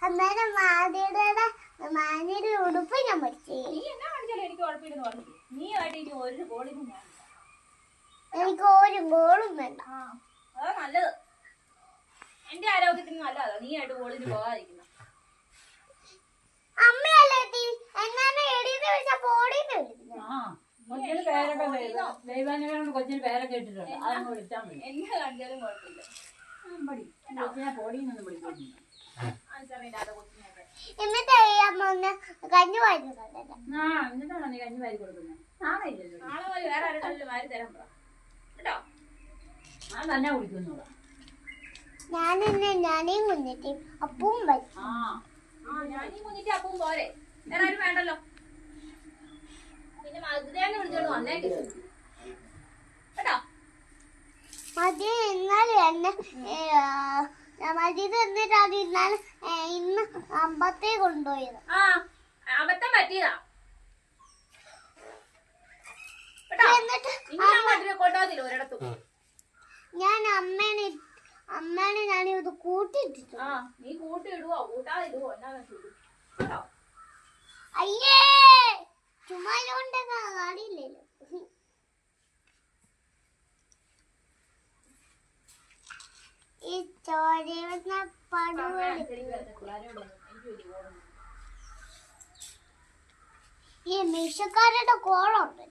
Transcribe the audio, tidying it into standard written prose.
അന്നേരം മാനിയുടെ ഉടുപ്പ് ഞാൻ പഠിച്ചു. നീ എന്നാ കാണിച്ചാലും എനിക്ക് കുഴപ്പമില്ലെന്ന് പറഞ്ഞു. നീ ആയിട്ട് ഇനി ഒരു ഗോളിനും ഞാൻ എനിക്ക് ഒരു ഗോളും വേണ്ട. അതാ നല്ലത്. എന്റെ ആരോഗ്യത്തിന് നല്ലതാ നീ ആയിട്ട് ഗോളിന് പോകാതിരിക്കുന്ന. അമ്മയല്ലേ എന്നെ എടീന്ന് വിളിച്ച പോടീന്ന് വിളിക്കുന്നു. കൊച്ചിന് പേരൊക്കെ ഇട്ടിട്ടുണ്ട്. അതൊന്നും വിളിച്ചാൽ മതി. എന്നെ കാണിച്ചാലും കുഴപ്പമില്ല. കൊച്ചിനെ പോടീന്നൊന്നും വിളിക്കുന്നില്ല. എന്നിട്ട് അമ്മ കഞ്ഞി വാരി എന്നിട്ടാണോ നീ കഞ്ഞി വാരി കൊടുക്കുന്നത്? നാളെ പോയി വേറെ ആരുടെ വാരി തരാൻ പറ കേട്ടോ. ഞാൻ തന്നെ കുടിക്കുന്നോളാം. ഞാനേയും കുഞ്ഞിട്ട് അപ്പവും വരും. ഞാനീ കുഞ്ഞിട്ട് അപ്പവും പോരെ, വേറെ ആരും വേണ്ടല്ലോ. പിന്നെ മധുരേനെ വിളിച്ചോണ്ട് വന്നേക്ക് കേട്ടോ. മതി എന്നാലും എന്നെ മതി എന്നിട്ടാണ് ഇന്ന് അമ്പത്തേ കൊണ്ടുപോയത്. അബദ്ധം പറ്റിയതാ കൊണ്ടുപോകത്തില്ല ഒരിടത്തും. ഞാൻ അമ്മേനെ ഞാൻ ഇത് കൂട്ടിയിട്ടിട്ടു. നീ കൂട്ടിയിടുവോ കൂട്ടാതിടുവോ എന്നാ കേട്ടോ. അയ്യേ ചുമ്മാ കാണില്ലല്ലോ. ഈ ചോരുന്ന ഈ മീശക്കാരുടെ കോളുണ്ട്.